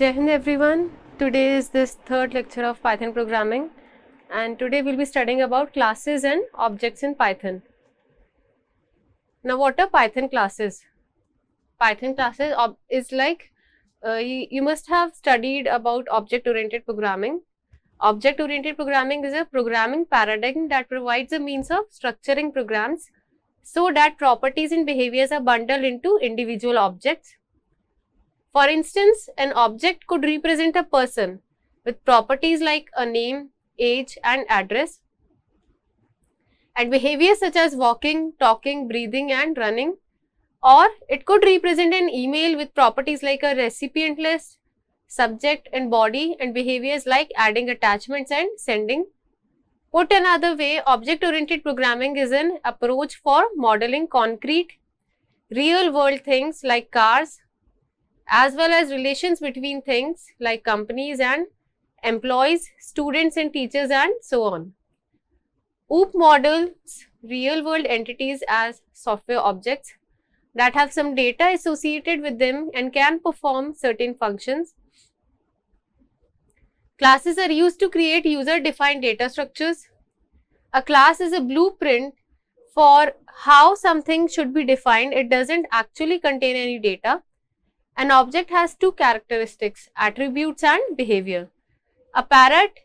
Jai Hind everyone. Today is this third lecture of Python programming, and today we'll be studying about classes and objects in Python. Now, what are Python classes? Python classes is like you must have studied about object-oriented programming. Object-oriented programming is a programming paradigm that provides a means of structuring programs so that properties and behaviors are bundled into individual objects. For instance, an object could represent a person with properties like a name, age, and address, and behaviors such as walking, talking, breathing, and running. Or it could represent an email with properties like a recipient list, subject and body, and behaviors like adding attachments and sending. Put another way, object-oriented programming is an approach for modeling concrete, real-world things like cars, as well as relations between things like companies and employees, students and teachers, and so on. OOP models real-world entities as software objects that have some data associated with them and can perform certain functions. Classes are used to create user-defined data structures. A class is a blueprint for how something should be defined. It doesn't actually contain any data. An object has two characteristics, attributes and behavior. A parrot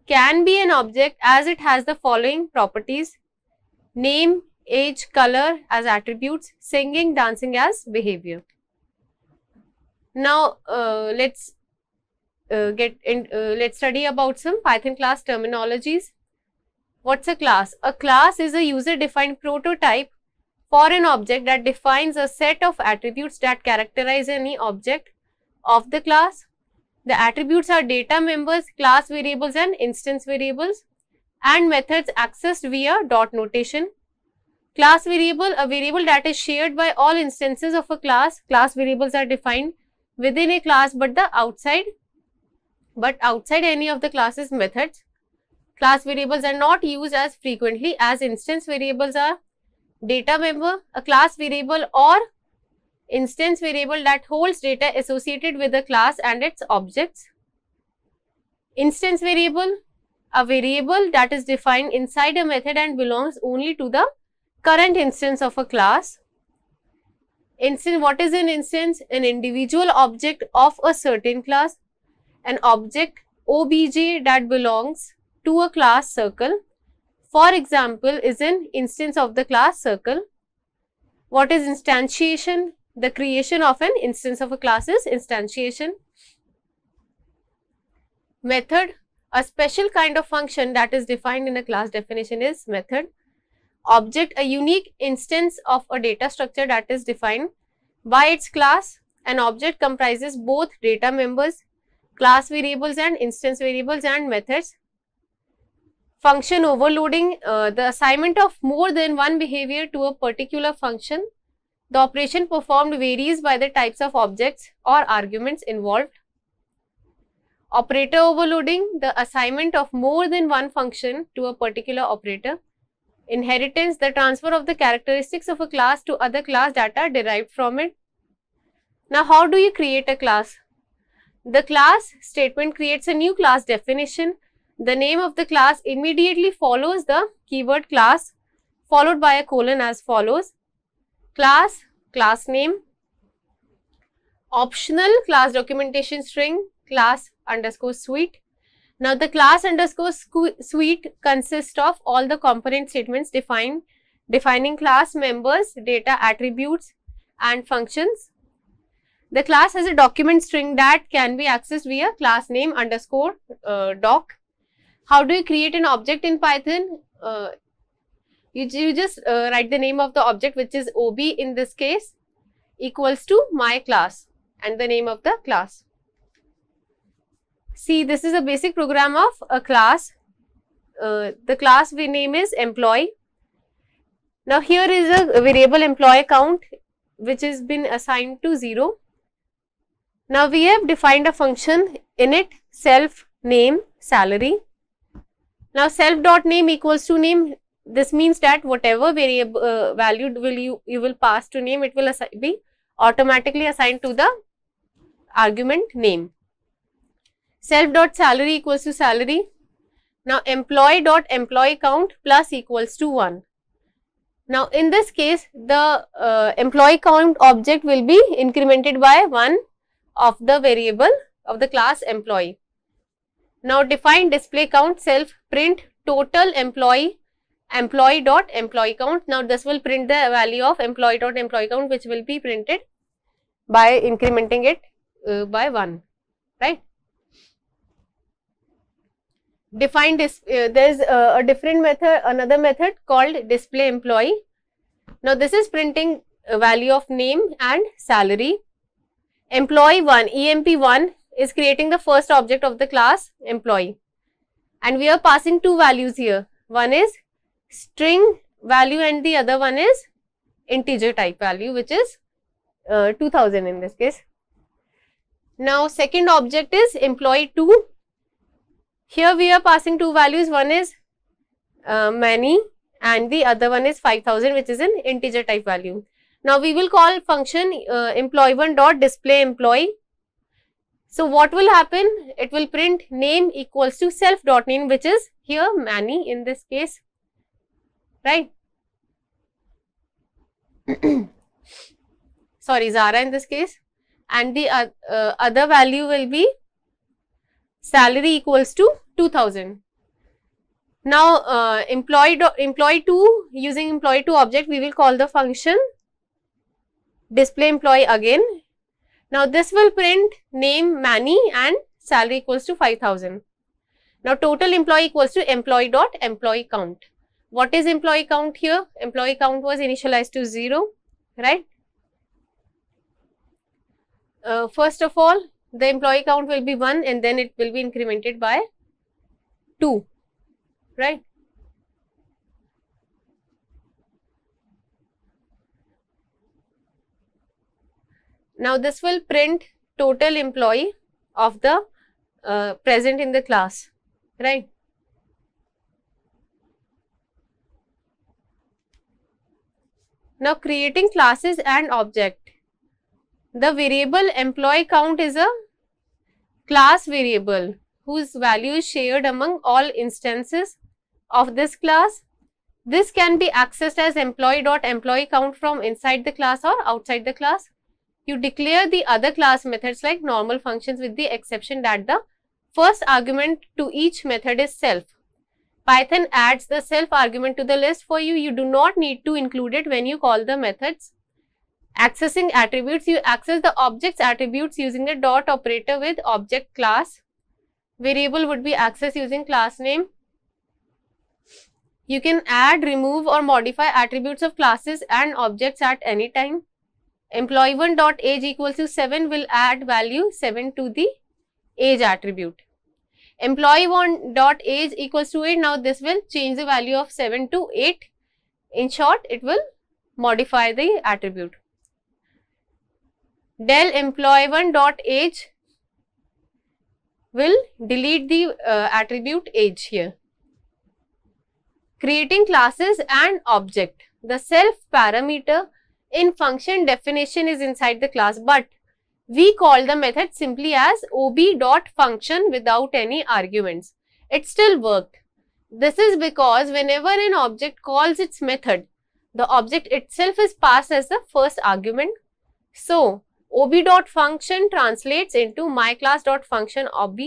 can be an object as it has the following properties: name, age, color as attributes, singing, dancing as behavior. Now let's study about some Python class terminologies. What's a class? A class is a user-defined prototype for an object that defines a set of attributes that characterize any object of the class. The attributes are data members, class variables and instance variables, and methods accessed via dot notation. Class variable, a variable that is shared by all instances of a class. Class variables are defined within a class but outside any of the class's methods. Class variables are not used as frequently as instance variables are. Data member, a class variable or instance variable that holds data associated with the class and its objects. Instance variable, a variable that is defined inside a method and belongs only to the current instance of a class. Instance, what is an instance? An individual object of a certain class. An object obj that belongs to a class circle, for example, is an instance of the class circle. What is instantiation? The creation of an instance of a class is instantiation. Method, a special kind of function that is defined in a class definition is method. Object, a unique instance of a data structure that is defined by its class. An object comprises both data members, class variables and instance variables and methods. Function overloading, the assignment of more than one behavior to a particular function. The operation performed varies by the types of objects or arguments involved. Operator overloading, the assignment of more than one function to a particular operator. Inheritance, the transfer of the characteristics of a class to other class that are derived from it. Now, how do you create a class? The class statement creates a new class definition. The name of the class immediately follows the keyword class, followed by a colon as follows. Class, class name. Optional, class documentation string, class underscore suite. Now, the class underscore suite consists of all the component statements defining class members, data attributes and functions. The class has a document string that can be accessed via class name underscore doc. How do you create an object in Python? You just write the name of the object, which is OB in this case, equals to my class and the name of the class. See, this is a basic program of a class. The class name is employee. Now, here is a variable employee count which has been assigned to 0. Now, we have defined a function init self name salary. Now, self.name equals to name. This means that whatever variable value you will pass to name, it will be automatically assigned to the argument name. self dot salary equals to salary. Now employee dot employee count plus equals to 1. Now in this case the employee count object will be incremented by 1 of the variable of the class employee. Now define display count self print total employee dot employee count. Now this will print the value of employee dot employee count, which will be printed by incrementing it by 1, right. Define this, there is a different method, another method called display employee. Now this is printing a value of name and salary. Employee 1, EMP1 is creating the first object of the class employee, and we are passing two values here. One is string value and the other one is integer type value, which is 2000 in this case. Now second object is employee 2. Here we are passing two values, one is many and the other one is 5000, which is an integer type value. Now we will call function employee1 dot display employee. So what will happen? It will print name equals to self dot name, which is here many in this case, right. Sorry, Zara in this case, and the other value will be salary equals to 2000. Now employee 2, using employee 2 object, we will call the function display employee again. Now this will print name many and salary equals to 5000. Now total employee equals to employee dot employee count. What is employee count here? Employee count was initialized to 0, right. First of all, the employee count will be 1 and then it will be incremented by 2, right. Now this will print total employee of the present in the class, right. Now creating classes and object. The variable employee count is a class variable whose value is shared among all instances of this class. This can be accessed as employee dot employee count from inside the class or outside the class. You declare the other class methods like normal functions, with the exception that the first argument to each method is self. Python adds the self argument to the list for you. You do not need to include it when you call the methods. Accessing attributes, you access the object's attributes using the dot operator with object class. Variable would be accessed using class name. You can add, remove or modify attributes of classes and objects at any time. Employee1 dot age equals to 7 will add value 7 to the age attribute. Employee1 dot age equals to 8. Now this will change the value of 7 to 8. In short, it will modify the attribute. Del employee1 dot age will delete the attribute age here. Creating classes and object. The self parameter in function definition is inside the class, but we call the method simply as ob.function without any arguments. It still worked. This is because whenever an object calls its method, the object itself is passed as the first argument. So ob.function translates into myClass.function ob.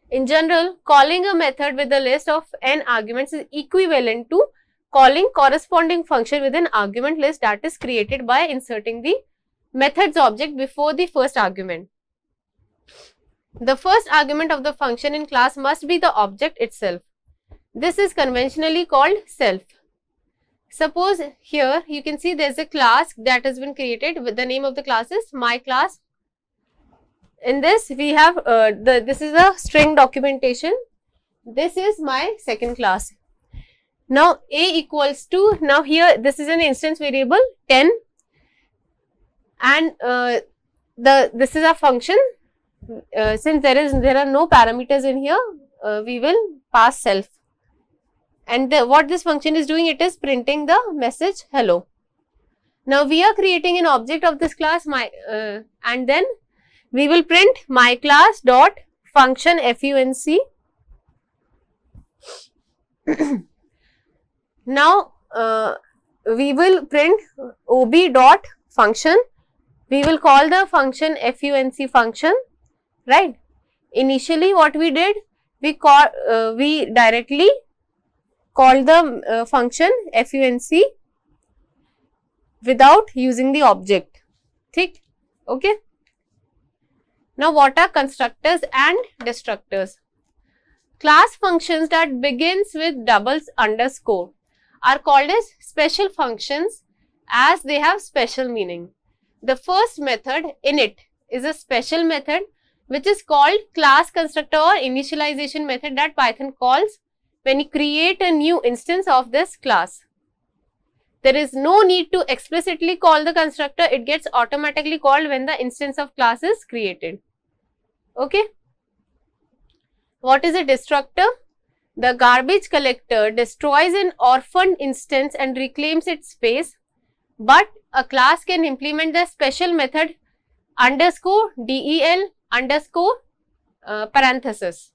In general, calling a method with a list of n arguments is equivalent to calling corresponding function with an argument list that is created by inserting the methods object before the first argument. The first argument of the function in class must be the object itself. This is conventionally called self. Suppose here you can see there is a class that has been created with the name of the class is myClass. In this we have this is a string documentation. This is my second class. Now a equals to, now here this is an instance variable 10 and this is a function. Since there are no parameters in here, we will pass self. And what this function is doing, it is printing the message hello. Now we are creating an object of this class and then we will print myClass.function function func. Now we will print ob dot function. We will call the function func function, right? Initially what we did, we directly called the function func without using the object. Thick? Okay. Now what are constructors and destructors? Class functions that begins with doubles underscore are called as special functions as they have special meaning. The first method, init, is a special method which is called class constructor or initialization method that Python calls when you create a new instance of this class. There is no need to explicitly call the constructor, it gets automatically called when the instance of class is created. Okay. What is a destructor? The garbage collector destroys an orphaned instance and reclaims its space, but a class can implement the special method underscore del underscore parenthesis,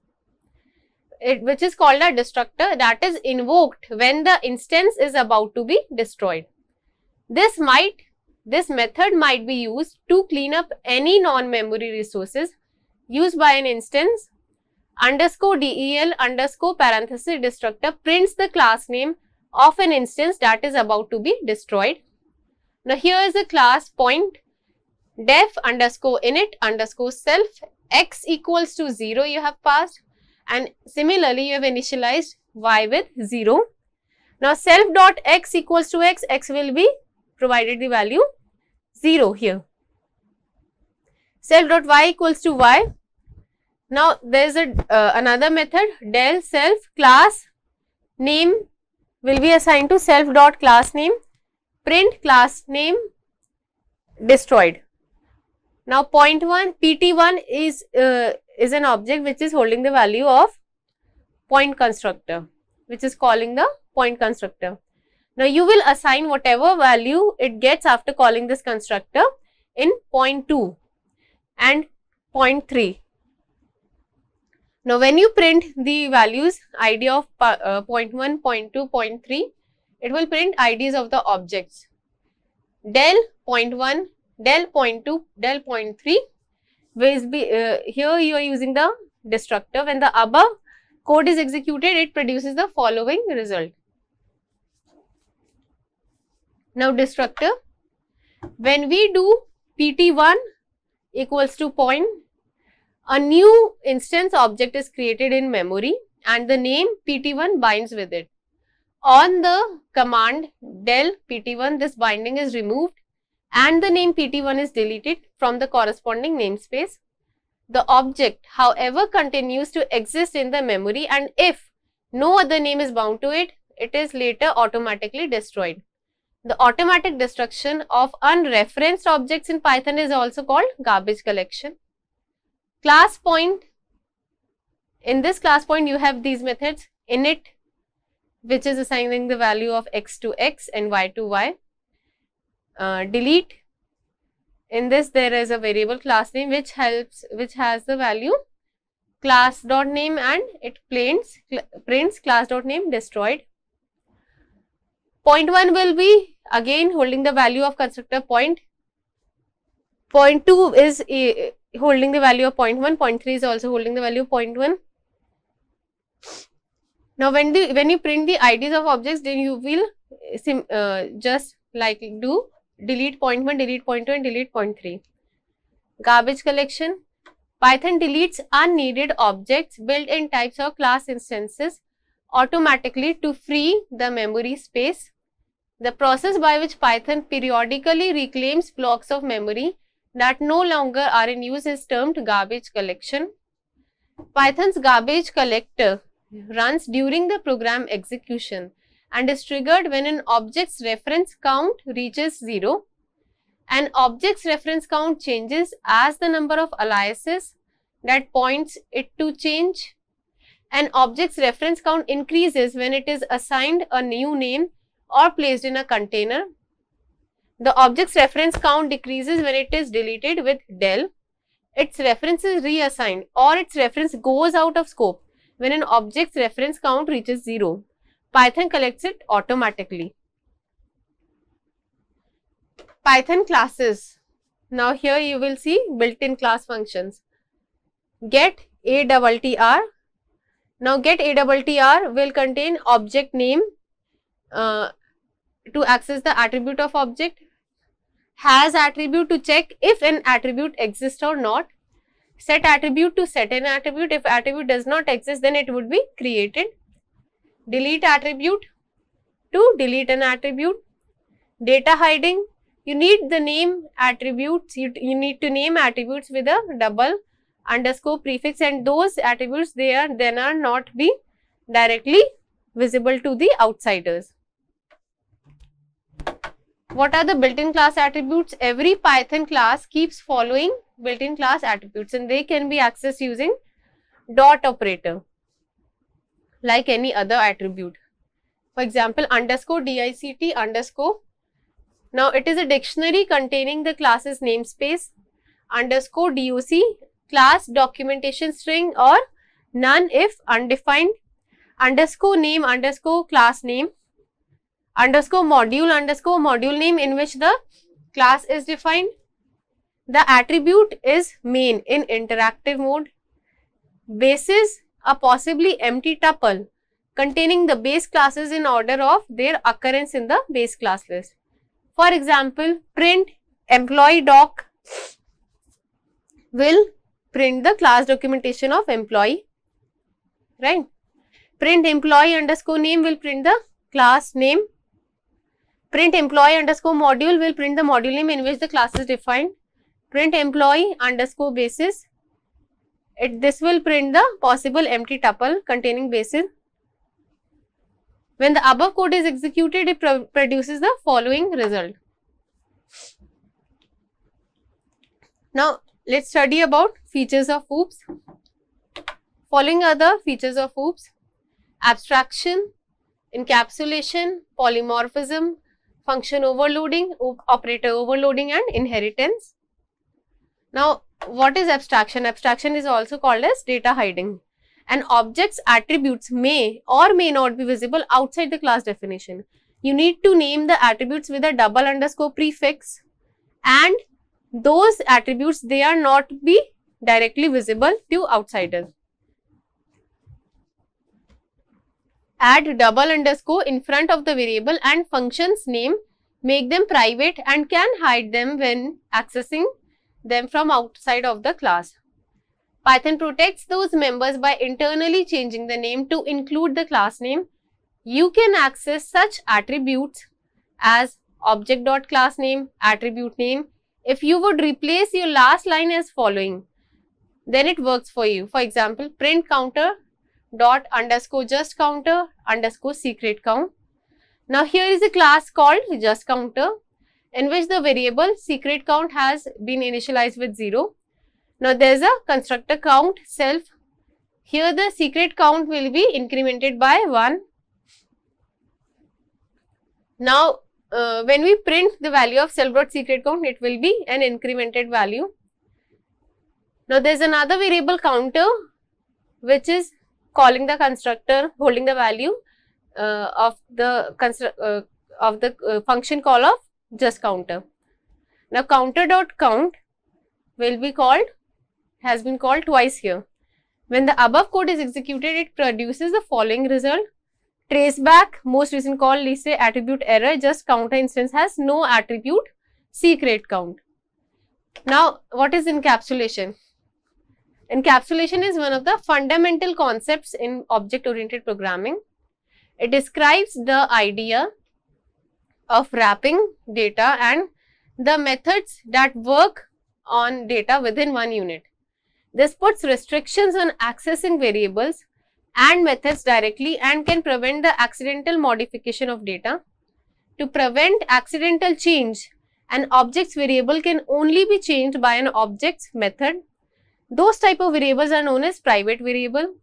which is called a destructor, that is invoked when the instance is about to be destroyed. This method might be used to clean up any non-memory resources used by an instance. Underscore del underscore parenthesis destructor prints the class name of an instance that is about to be destroyed. Now here is the class point def underscore init underscore self, x equals to 0 you have passed, and similarly you have initialized y with 0. Now self dot x equals to x, x will be provided the value 0 here. Self dot y equals to y. Now there is another method, del self class name will be assigned to self dot class name, print class name destroyed. Now point 1, pt1 is an object which is holding the value of point constructor, which is calling the point constructor. Now you will assign whatever value it gets after calling this constructor in point 2 and point 3. Now when you print the values id of point 1, point 2, point 3, it will print IDs of the objects. Del point 1, del point 2, del point 3 will be here you are using the destructor. When the above code is executed, it produces the following result. Now destructor, when we do pt1 equals to point, a new instance object is created in memory and the name pt1 binds with it. On the command del pt1, this binding is removed and the name pt1 is deleted from the corresponding namespace. The object, however, continues to exist in the memory, and if no other name is bound to it, it is later automatically destroyed. The automatic destruction of unreferenced objects in Python is also called garbage collection. Class point, in this class point you have these methods, init, which is assigning the value of x to x and y to y. Delete, in this there is a variable class name which has the value class dot name and it prints class dot name destroyed. Point 1 will be again holding the value of constructor point. Point 2 is holding the value of point 1. Point 3 is also holding the value of point 1. Now when you print the IDs of objects, then you will just like do delete point 1, delete point 2 and delete point 3. Garbage collection. Python deletes unneeded objects, built-in types or class instances automatically to free the memory space. The process by which Python periodically reclaims blocks of memory that no longer are in use is termed garbage collection. Python's garbage collector runs during the program execution and is triggered when an object's reference count reaches 0. An object's reference count changes as the number of aliases that points it to change. An object's reference count increases when it is assigned a new name or placed in a container. The object's reference count decreases when it is deleted with del. its reference is reassigned or its reference goes out of scope when an object's reference count reaches 0. Python collects it automatically. Python classes. Now here you will see built-in class functions. Get ATTR. Now get ATTR will contain object name to access the attribute of object. Has attribute to check if an attribute exists or not. Set attribute to set an attribute. If attribute does not exist, then it would be created. Delete attribute to delete an attribute. Data hiding. You need the name attributes. You need to name attributes with a double underscore prefix, and those attributes they are not be directly visible to the outsiders. What are the built-in class attributes? Every Python class keeps following built-in class attributes, and they can be accessed using dot operator like any other attribute. For example, underscore dict underscore. Now it is a dictionary containing the class's namespace. Underscore doc, class documentation string, or none if undefined. Underscore name underscore class name. Underscore module name in which the class is defined. The attribute is main in interactive mode. Bases, a possibly empty tuple containing the base classes in order of their occurrence in the base class list. For example, print employee doc will print the class documentation of employee, right? Print employee underscore name will print the class name. Print employee underscore module will print the module name in which the class is defined. Print employee underscore basis, this will print the possible empty tuple containing basis. When the above code is executed, it produces the following result. Now let's study about features of OOPS. Following are the features of OOPS: abstraction, encapsulation, polymorphism, function overloading, operator overloading, and inheritance. Now what is abstraction? Abstraction is also called as data hiding. An object's attributes may or may not be visible outside the class definition. You need to name the attributes with a double underscore prefix, and those attributes they are not be directly visible to outsiders. Add double underscore in front of the variable and function's name, make them private and can hide them when accessing them from outside of the class. Python protects those members by internally changing the name to include the class name. You can access such attributes as object.className, attribute name. If you would replace your last line as following, then it works for you. For example, print counter dot underscore just counter underscore secret count. Now here is a class called just counter in which the variable secret count has been initialized with 0. Now there is a constructor count self. Here the secret count will be incremented by 1. Now when we print the value of self.secret count, it will be an incremented value. Now there is another variable counter which is calling the constructor holding the value of the function call of just counter. Now counter.count will be called, has been called twice here. When the above code is executed, it produces the following result: traceback, most recent call, list attribute error, just counter instance has no attribute secret count. Now what is encapsulation? Encapsulation is one of the fundamental concepts in object-oriented programming. It describes the idea of wrapping data and the methods that work on data within one unit. This puts restrictions on accessing variables and methods directly and can prevent the accidental modification of data. To prevent accidental change, an object's variable can only be changed by an object's method. Those type of variables are known as private variable.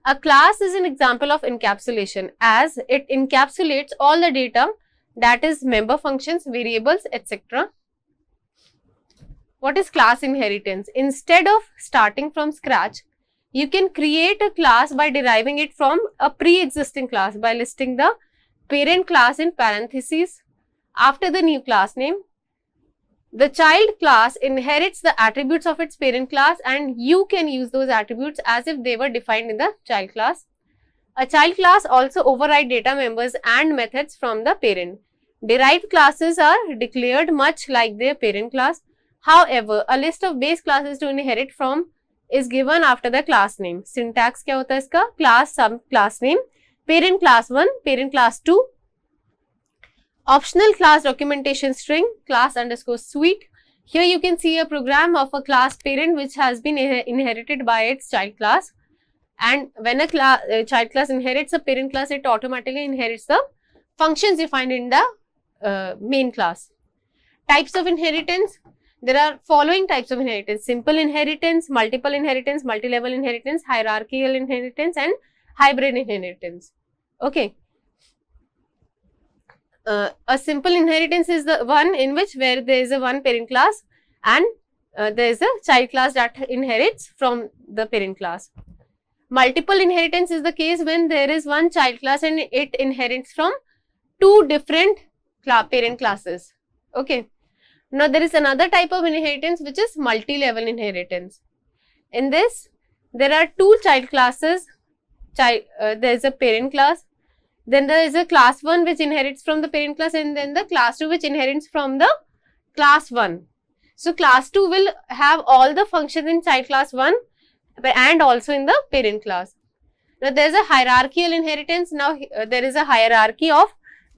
A class is an example of encapsulation as it encapsulates all the data, that is member functions, variables, etc. what is class inheritance? Instead of starting from scratch, you can create a class by deriving it from a pre-existing class by listing the parent class in parentheses after the new class name. The child class inherits the attributes of its parent class, and you can use those attributes as if they were defined in the child class. A child class also overrides data members and methods from the parent. Derived classes are declared much like their parent class. However, a list of base classes to inherit from is given after the class name. Syntax क्या होता है इसका? Class sub class name, parent class 1, parent class 2. Optional class documentation string, class underscore suite. Here you can see a program of a class parent which has been inherited by its child class. And when a child class inherits a parent class, it automatically inherits the functions defined in the main class. Types of inheritance. There are following types of inheritance: simple inheritance, multi-level inheritance, hierarchical inheritance, and hybrid inheritance. Okay. A simple inheritance is the one in which where there is a one parent class and there is a child class that inherits from the parent class. Multiple inheritance is the case when there is one child class and it inherits from two different parent classes. Okay. Now there is another type of inheritance which is multi-level inheritance. In this, there are two child classes. There is a parent class. Then there is a class 1 which inherits from the parent class, and then the class 2 which inherits from the class 1. So class 2 will have all the functions in child class 1 and also in the parent class. Now there is a hierarchical inheritance. Now there is a hierarchy of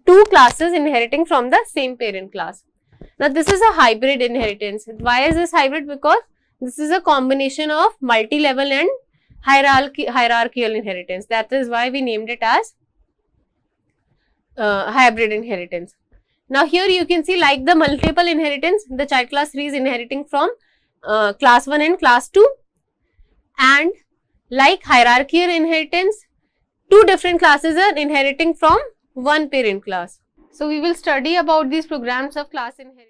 two classes inheriting from the same parent class. Now this is a hybrid inheritance. Why is this hybrid? Because this is a combination of multi-level and hierarchical inheritance. That is why we named it as hybrid inheritance. Now here you can see, like the multiple inheritance, the child class 3 is inheriting from class 1 and class 2, and like hierarchical inheritance, two different classes are inheriting from one parent class. So we will study about these programs of class inheritance.